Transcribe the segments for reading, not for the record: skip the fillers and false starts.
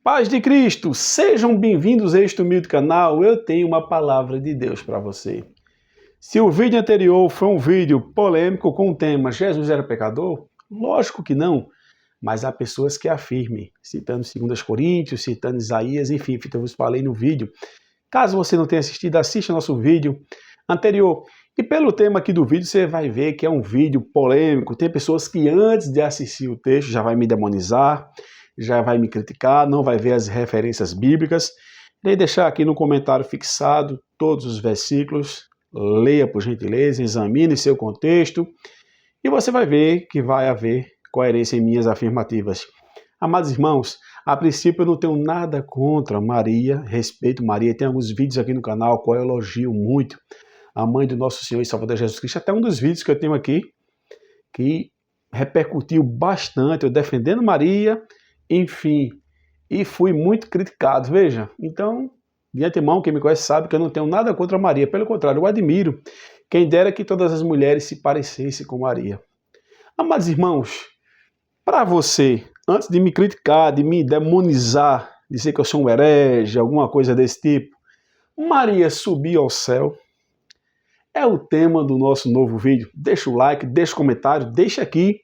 Paz de Cristo, sejam bem-vindos a este humilde canal. Eu tenho uma palavra de Deus para você. Se o vídeo anterior foi um vídeo polêmico com o tema Jesus era pecador, lógico que não, mas há pessoas que afirmem, citando 2 Coríntios, citando Isaías, enfim, eu vos falei no vídeo. Caso você não tenha assistido, assista nosso vídeo anterior. E pelo tema aqui do vídeo, você vai ver que é um vídeo polêmico. Tem pessoas que antes de assistir o texto já vai me demonizar, já vai me criticar, não vai ver as referências bíblicas. Irei deixar aqui no comentário fixado todos os versículos, leia por gentileza, examine seu contexto e você vai ver que vai haver coerência em minhas afirmativas. Amados irmãos, a princípio eu não tenho nada contra Maria, respeito Maria, tem alguns vídeos aqui no canal qual eu elogio muito a mãe do nosso Senhor e Salvador Jesus Cristo, até um dos vídeos que eu tenho aqui que repercutiu bastante, eu defendendo Maria, enfim, e fui muito criticado, veja. Então, de antemão, quem me conhece sabe que eu não tenho nada contra Maria, pelo contrário, eu admiro. Quem dera que todas as mulheres se parecessem com Maria. Amados irmãos, para você, antes de me criticar, de me demonizar, dizer que eu sou um herege, alguma coisa desse tipo, Maria subiu ao céu? É o tema do nosso novo vídeo. Deixa o like, deixa o comentário, deixa aqui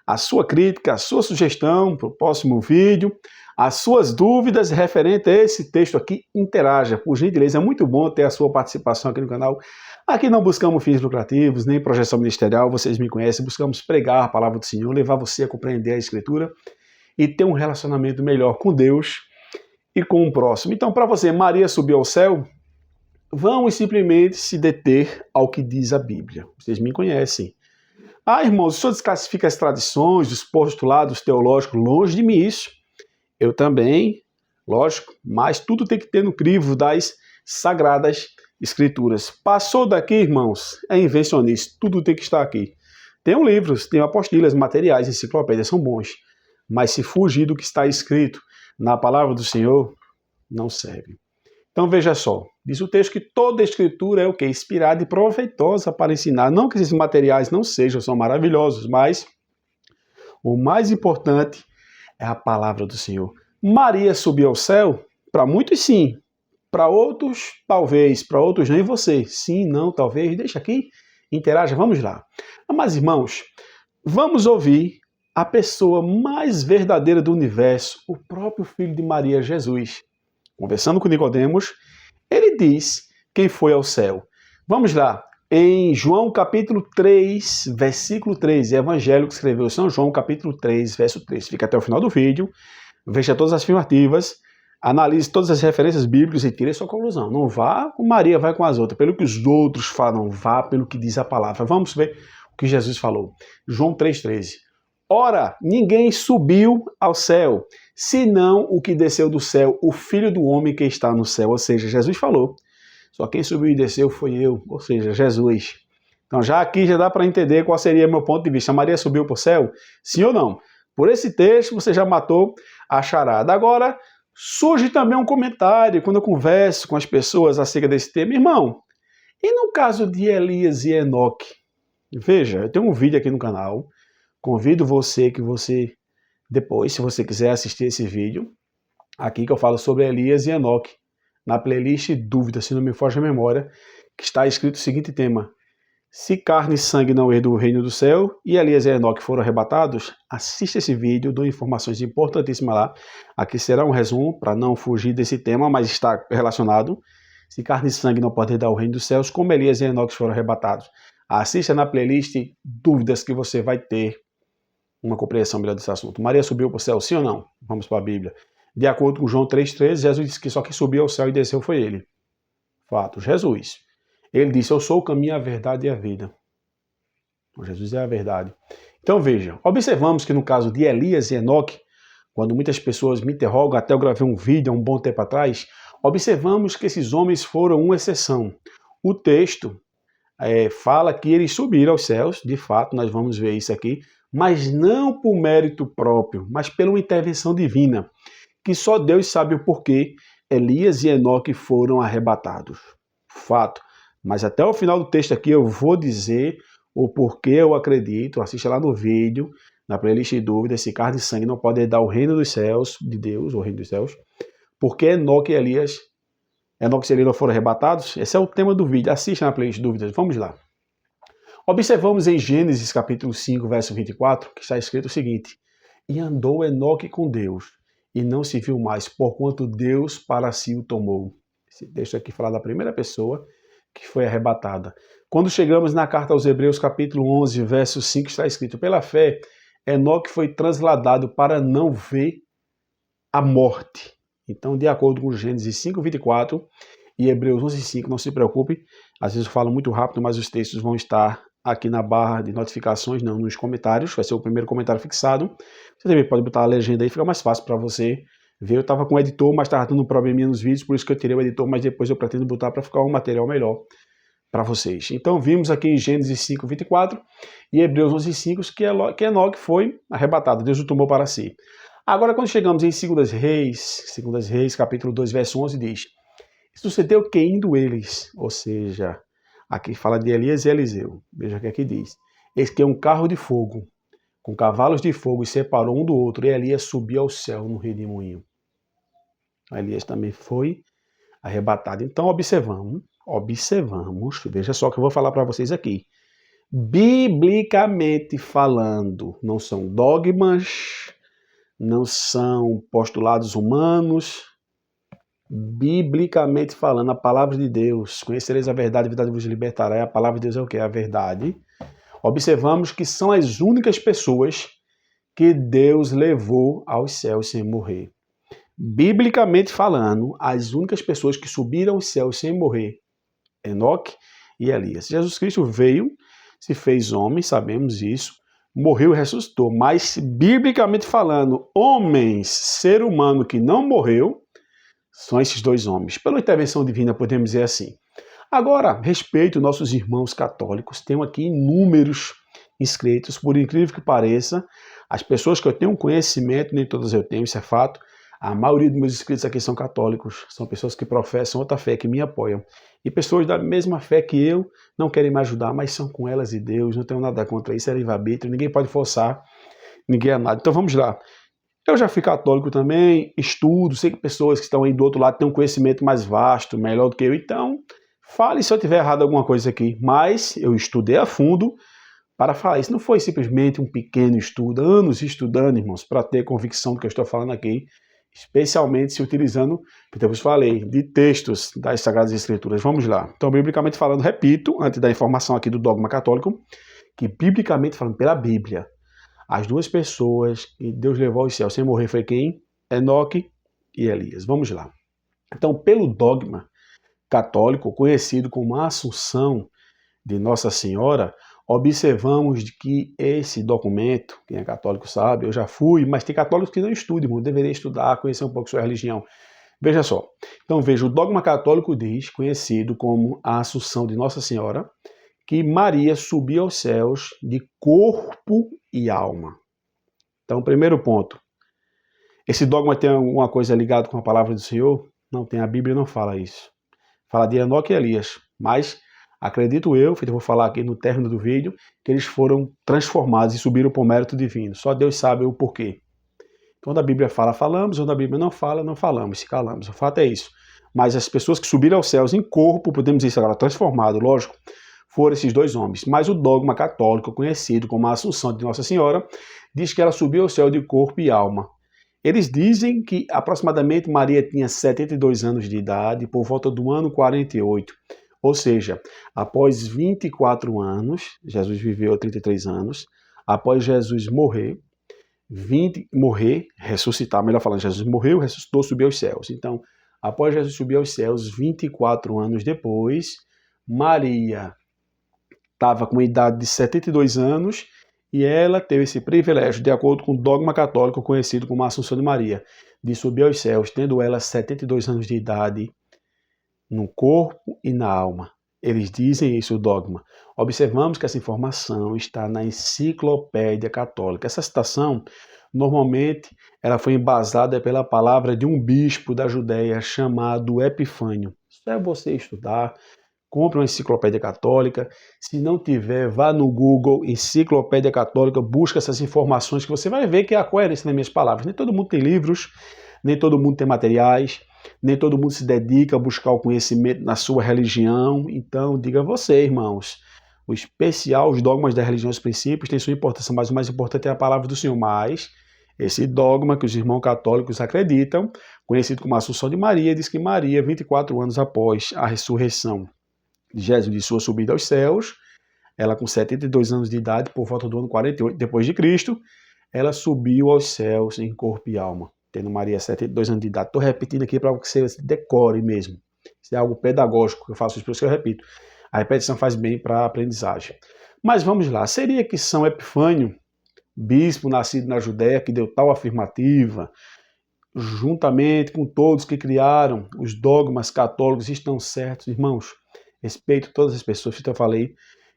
a sua crítica, a sua sugestão para o próximo vídeo, as suas dúvidas referente a esse texto aqui, interaja, por gentileza. É muito bom ter a sua participação aqui no canal. Aqui não buscamos fins lucrativos, nem projeção ministerial, vocês me conhecem, buscamos pregar a palavra do Senhor, levar você a compreender a Escritura e ter um relacionamento melhor com Deus e com o próximo. Então, para você, Maria subiu ao céu? Vamos simplesmente se deter ao que diz a Bíblia. Vocês me conhecem. Ah, irmãos, o senhor desclassifica as tradições, os postulados teológicos, longe de mim isso. Eu também, lógico, mas tudo tem que ter no crivo das sagradas escrituras. Passou daqui, irmãos, é invencionista, tudo tem que estar aqui. Tem livros, tem apostilas, materiais, enciclopédias, são bons. Mas se fugir do que está escrito na palavra do Senhor, não serve. Então veja só, diz o texto que toda a escritura é o quê? Inspirada e proveitosa para ensinar. Não que esses materiais não são maravilhosos, mas o mais importante é a palavra do Senhor. Maria subiu ao céu? Para muitos sim, para outros talvez, para outros não. E você? Sim, não, talvez, deixa aqui, interaja, vamos lá. Mas irmãos, vamos ouvir a pessoa mais verdadeira do universo, o próprio Filho de Maria, Jesus. Conversando com Nicodemos, ele diz quem foi ao céu. Vamos lá, em João capítulo 3, versículo 13, evangelho que escreveu São João capítulo 3, verso 3. Fica até o final do vídeo, veja todas as afirmativas, analise todas as referências bíblicas e tire a sua conclusão. Não vá com Maria, vai com as outras, pelo que os outros falam, vá pelo que diz a palavra. Vamos ver o que Jesus falou. João 3,13. Ora, ninguém subiu ao céu, senão o que desceu do céu, o Filho do Homem que está no céu. Ou seja, Jesus falou. Só quem subiu e desceu foi eu, ou seja, Jesus. Então já aqui já dá para entender qual seria meu ponto de vista. Maria subiu para o céu? Sim ou não? Por esse texto você já matou a charada. Agora, surge também um comentário quando eu converso com as pessoas acerca desse tema. Irmão, e no caso de Elias e Enoque? Veja, eu tenho um vídeo aqui no canal. Convido você que você, depois, se você quiser assistir esse vídeo, aqui que eu falo sobre Elias e Enoque, na playlist Dúvidas, se não me foge a memória, que está escrito o seguinte tema: se carne e sangue não herdam o reino do céu e Elias e Enoque foram arrebatados, assista esse vídeo, dou informações importantíssimas lá. Aqui será um resumo, para não fugir desse tema, mas está relacionado. Se carne e sangue não podem herdar o reino dos céus, como Elias e Enoque foram arrebatados. Assista na playlist Dúvidas que você vai ter uma compreensão melhor desse assunto. Maria subiu para o céu, sim ou não? Vamos para a Bíblia. De acordo com João 3,13, Jesus disse que só quem subiu ao céu e desceu foi ele. Fato, Jesus. Ele disse, eu sou o caminho, a verdade e a vida. Jesus é a verdade. Então veja, observamos que no caso de Elias e Enoque, quando muitas pessoas me interrogam, até eu gravei um vídeo há um bom tempo atrás, observamos que esses homens foram uma exceção. O texto fala que eles subiram aos céus, de fato, nós vamos ver isso aqui, mas não por mérito próprio, mas pela uma intervenção divina, que só Deus sabe o porquê Elias e Enoque foram arrebatados. Fato. Mas até o final do texto aqui eu vou dizer o porquê eu acredito, assista lá no vídeo, na playlist de dúvidas, se carne e sangue não pode herdar o reino dos céus, de Deus, o reino dos céus, porque Enoque e Elias, Enoque e Elias não foram arrebatados. Esse é o tema do vídeo, assista na playlist de dúvidas, vamos lá. Observamos em Gênesis capítulo 5, verso 24, que está escrito o seguinte: e andou Enoque com Deus, e não se viu mais, porquanto Deus para si o tomou. Esse texto aqui fala da primeira pessoa que foi arrebatada. Quando chegamos na carta aos Hebreus, capítulo 11, verso 5, está escrito: pela fé, Enoque foi transladado para não ver a morte. Então, de acordo com Gênesis 5, 24 e Hebreus 11, 5, não se preocupe, às vezes eu falo muito rápido, mas os textos vão estar aqui na barra de notificações, não nos comentários, vai ser o primeiro comentário fixado. Você também pode botar a legenda aí, fica mais fácil para você ver. Eu estava com o editor, mas estava tendo um probleminha nos vídeos, por isso que eu tirei o editor, mas depois eu pretendo botar para ficar um material melhor para vocês. Então vimos aqui em Gênesis 5, 24 e Hebreus 11, 5 que Enoque foi arrebatado, Deus o tomou para si. Agora quando chegamos em 2 Reis, capítulo 2, verso 11, diz: sucedeu que indo eles, ou seja, aqui fala de Elias e Eliseu. Veja o que aqui diz: eis que um carro de fogo, com cavalos de fogo, e separou um do outro, e Elias subiu ao céu no redemoinho. Elias também foi arrebatado. Então observamos, veja só o que eu vou falar para vocês aqui. Biblicamente falando, não são dogmas, não são postulados humanos. Biblicamente falando, a palavra de Deus, conhecereis a verdade vos libertará. A palavra de Deus é o que? A verdade. Observamos que são as únicas pessoas que Deus levou aos céus sem morrer. Biblicamente falando, as únicas pessoas que subiram aos céus sem morrer, Enoque e Elias. Jesus Cristo veio, se fez homem, sabemos isso, morreu e ressuscitou, mas biblicamente falando, homens, ser humano que não morreu, são esses dois homens. Pela intervenção divina, podemos dizer assim. Agora, respeito nossos irmãos católicos, tenho aqui inúmeros inscritos, por incrível que pareça, as pessoas que eu tenho conhecimento, nem todas eu tenho, isso é fato, a maioria dos meus inscritos aqui são católicos, são pessoas que professam outra fé, que me apoiam. E pessoas da mesma fé que eu não querem me ajudar, mas são com elas e Deus, não tenho nada contra isso, é livre-arbítrio, ninguém pode forçar ninguém a nada. Então vamos lá. Eu já fui católico também, estudo, sei que pessoas que estão aí do outro lado têm um conhecimento mais vasto, melhor do que eu, então fale se eu tiver errado alguma coisa aqui, mas eu estudei a fundo para falar. Isso não foi simplesmente um pequeno estudo, anos estudando, irmãos, para ter convicção do que eu estou falando aqui, especialmente se utilizando, como eu vos falei, de textos das Sagradas Escrituras. Vamos lá. Então, biblicamente falando, repito, antes da informação aqui do dogma católico, que biblicamente falando, pela Bíblia, as duas pessoas que Deus levou aos céus sem morrer foi quem? Enoque e Elias. Vamos lá. Então, pelo dogma católico, conhecido como a Assunção de Nossa Senhora, observamos de que esse documento, quem é católico sabe, eu já fui, mas tem católicos que não estudam, irmão, deveria estudar, conhecer um pouco sua religião. Veja só. Então, veja, o dogma católico diz, conhecido como a Assunção de Nossa Senhora, que Maria subiu aos céus de corpo e alma. Então, primeiro ponto. Esse dogma tem alguma coisa ligada com a palavra do Senhor? Não tem, a Bíblia não fala isso. Fala de Enoque e Elias, mas acredito eu vou falar aqui no término do vídeo, que eles foram transformados e subiram por mérito divino. Só Deus sabe o porquê. Quando a Bíblia fala, falamos, quando a Bíblia não fala, não falamos, se calamos. O fato é isso. Mas as pessoas que subiram aos céus em corpo, podemos dizer isso agora, transformado, lógico, foram esses dois homens. Mas o dogma católico, conhecido como a Assunção de Nossa Senhora, diz que ela subiu ao céu de corpo e alma. Eles dizem que aproximadamente Maria tinha 72 anos de idade, por volta do ano 48. Ou seja, após 24 anos, Jesus viveu 33 anos, após Jesus ressuscitar, melhor falando, Jesus morreu, ressuscitou, subiu aos céus. Então, após Jesus subir aos céus, 24 anos depois, Maria estava com a idade de 72 anos e ela teve esse privilégio, de acordo com o dogma católico conhecido como a Assunção de Maria, de subir aos céus, tendo ela 72 anos de idade no corpo e na alma. Eles dizem isso, o dogma. Observamos que essa informação está na Enciclopédia Católica. Essa citação, normalmente, ela foi embasada pela palavra de um bispo da Judéia chamado Epifânio. Isso é você estudar, compre uma enciclopédia católica. Se não tiver, vá no Google, enciclopédia católica, busca essas informações que você vai ver que é a coerência nas minhas palavras. Nem todo mundo tem livros, nem todo mundo tem materiais, nem todo mundo se dedica a buscar o conhecimento na sua religião. Então, diga a você, irmãos, o especial, os dogmas da religião, os princípios, têm sua importância, mas o mais importante é a palavra do Senhor. Mas esse dogma que os irmãos católicos acreditam, conhecido como a Assunção de Maria, diz que Maria, 24 anos após a ressurreição de Jesus, de sua subida aos céus, ela com 72 anos de idade, por volta do ano 48 depois de Cristo, ela subiu aos céus em corpo e alma, tendo Maria 72 anos de idade. Estou repetindo aqui para que você decore mesmo. Isso é algo pedagógico, eu faço isso por isso que eu repito. A repetição faz bem para a aprendizagem. Mas vamos lá, seria que São Epifânio, bispo nascido na Judéia, que deu tal afirmativa, juntamente com todos que criaram os dogmas católicos, estão certos? Irmãos, respeito todas as pessoas que eu falei.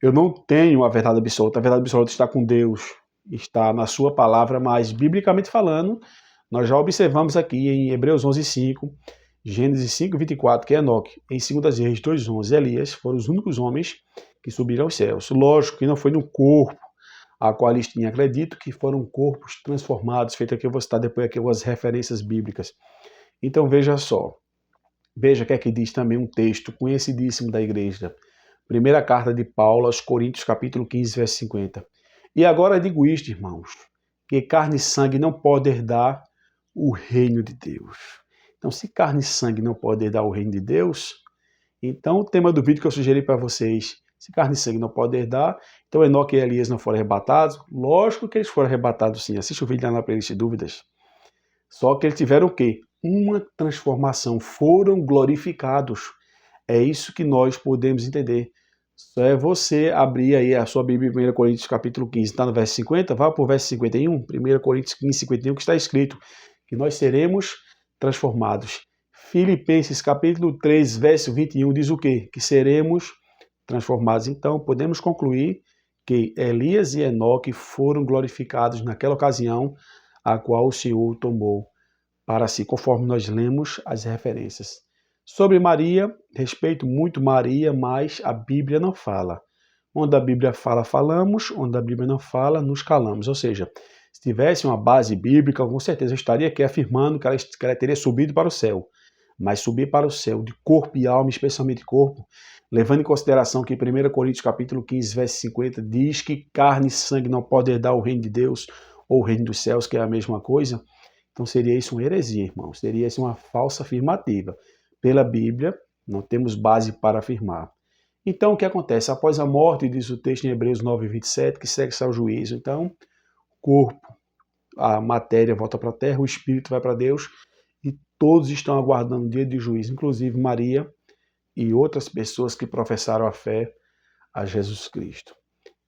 Eu não tenho a verdade absoluta está com Deus, está na sua palavra, mas biblicamente falando, nós já observamos aqui em Hebreus 11:5, Gênesis 5:24, que é Enoque, em 2 Reis 2:11, Elias, foram os únicos homens que subiram aos céus. Lógico que não foi no corpo a qual eles tinham, acredito que foram corpos transformados, feito aqui, eu vou citar depois aqui algumas referências bíblicas. Então veja só, veja o que é que diz também um texto conhecidíssimo da igreja, primeira carta de Paulo aos Coríntios, capítulo 15, verso 50. E agora digo isto, irmãos, que carne e sangue não podem herdar o reino de Deus. Então, se carne e sangue não podem herdar o reino de Deus, então o tema do vídeo que eu sugeri para vocês, se carne e sangue não podem herdar, então Enoque e Elias não foram arrebatados. Lógico que eles foram arrebatados sim, assiste o vídeo lá na playlist de dúvidas. Só que eles tiveram o quê? Uma transformação, foram glorificados. É isso que nós podemos entender. Só é você abrir aí a sua Bíblia, 1 Coríntios capítulo 15, está no verso 50, vá para o verso 51, 1 Coríntios 15, 51, que está escrito que nós seremos transformados. Filipenses capítulo 3, verso 21, diz o quê? Que seremos transformados. Então, podemos concluir que Elias e Enoque foram glorificados naquela ocasião a qual o Senhor tomou para si, conforme nós lemos as referências. Sobre Maria, respeito muito Maria, mas a Bíblia não fala. Onde a Bíblia fala, falamos, onde a Bíblia não fala, nos calamos. Ou seja, se tivesse uma base bíblica, com certeza eu estaria aqui afirmando que ela teria subido para o céu. Mas subir para o céu de corpo e alma, especialmente corpo, levando em consideração que 1 Coríntios capítulo 15, verso 50, diz que carne e sangue não podem herdar o reino de Deus ou o reino dos céus, que é a mesma coisa. Então seria isso uma heresia, irmão. Seria isso uma falsa afirmativa. Pela Bíblia, não temos base para afirmar. Então, o que acontece? Após a morte, diz o texto em Hebreus 9:27, que segue-se ao juízo. Então, o corpo, a matéria volta para a terra, o espírito vai para Deus, e todos estão aguardando o dia de juízo, inclusive Maria e outras pessoas que professaram a fé a Jesus Cristo.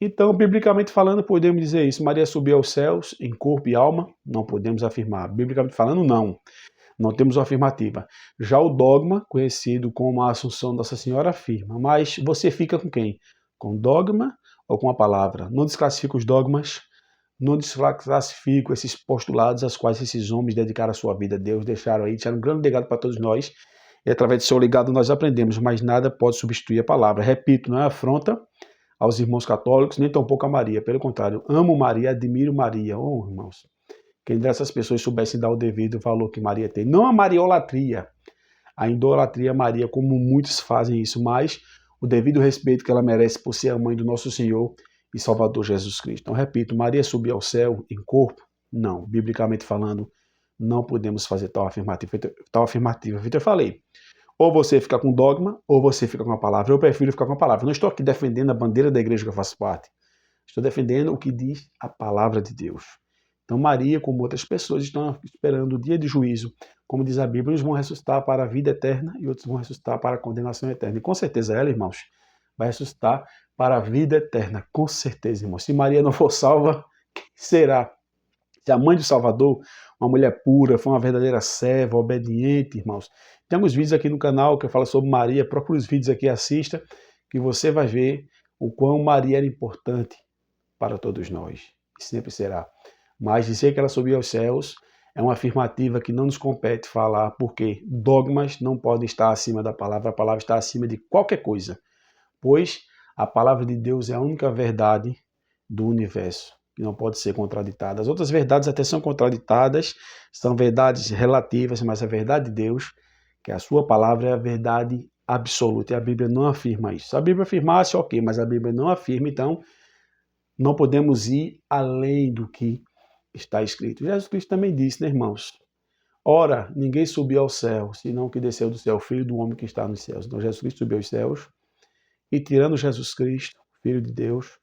Então, biblicamente falando, podemos dizer isso. Maria subiu aos céus em corpo e alma? Não podemos afirmar. Biblicamente falando, não. Não temos uma afirmativa. Já o dogma, conhecido como a Assunção de Nossa Senhora, afirma. Mas você fica com quem? Com o dogma ou com a palavra? Não desclassifica os dogmas, não desclassifica esses postulados aos quais esses homens dedicaram a sua vida a Deus, deixaram um grande legado para todos nós. E através do seu legado nós aprendemos, mas nada pode substituir a palavra. Repito, não é afronta aos irmãos católicos, nem tampouco a Maria. Pelo contrário, amo Maria, admiro Maria. Oh, irmãos, quem dessas pessoas soubessem dar o devido valor que Maria tem. Não a mariolatria, a idolatria a Maria, como muitos fazem isso, mas o devido respeito que ela merece por ser a mãe do nosso Senhor e Salvador Jesus Cristo. Então, repito, Maria subiu ao céu em corpo? Não. Biblicamente falando, não podemos fazer tal afirmativa. Eu falei, ou você fica com dogma, ou você fica com a palavra. Eu prefiro ficar com a palavra. Não estou aqui defendendo a bandeira da igreja que eu faço parte. Estou defendendo o que diz a palavra de Deus. Então Maria, como outras pessoas, estão esperando o dia de juízo. Como diz a Bíblia, uns vão ressuscitar para a vida eterna e outros vão ressuscitar para a condenação eterna. E com certeza ela, irmãos, vai ressuscitar para a vida eterna. Com certeza, irmãos. Se Maria não for salva, quem será? Se a mãe do Salvador, uma mulher pura, foi uma verdadeira serva, obediente, irmãos. Tem alguns vídeos aqui no canal que eu falo sobre Maria. Procure os vídeos aqui, assista, que você vai ver o quão Maria era importante para todos nós. E sempre será. Mas dizer que ela subiu aos céus é uma afirmativa que não nos compete falar, porque dogmas não podem estar acima da palavra, a palavra está acima de qualquer coisa. pois a palavra de Deus é a única verdade do universo, que não pode ser contraditada. As outras verdades até são contraditadas, são verdades relativas, mas a verdade de Deus, que é a sua palavra, é a verdade absoluta, e a Bíblia não afirma isso. Se a Bíblia afirmasse, ok, mas a Bíblia não afirma, então não podemos ir além do que está escrito. Jesus Cristo também disse, né, irmãos? Ora, ninguém subiu ao céu, senão o que desceu do céu, o Filho do homem que está nos céus. Então Jesus Cristo subiu aos céus, e tirando Jesus Cristo, Filho de Deus,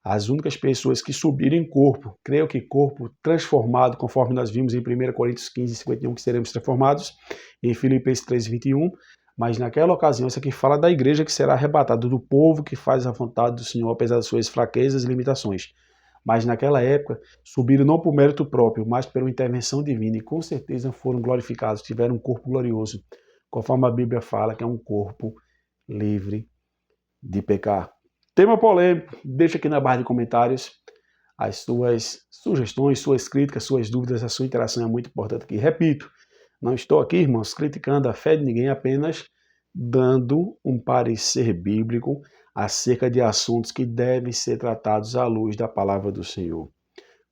as únicas pessoas que subiram em corpo, creio que corpo transformado, conforme nós vimos em 1 Coríntios 15, 51, que seremos transformados, em Filipenses 3, 21, mas naquela ocasião, isso aqui fala da igreja que será arrebatada, do povo que faz a vontade do Senhor, apesar das suas fraquezas e limitações. Mas naquela época, subiram não por mérito próprio, mas pela intervenção divina, e com certeza foram glorificados, tiveram um corpo glorioso, conforme a Bíblia fala, que é um corpo livre de pecar. Tema polêmico, deixa aqui na barra de comentários as suas sugestões, suas críticas, suas dúvidas, a sua interação é muito importante aqui. Repito, não estou aqui, irmãos, criticando a fé de ninguém, apenas dando um parecer bíblico acerca de assuntos que devem ser tratados à luz da palavra do Senhor.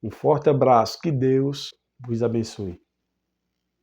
Um forte abraço, que Deus vos abençoe.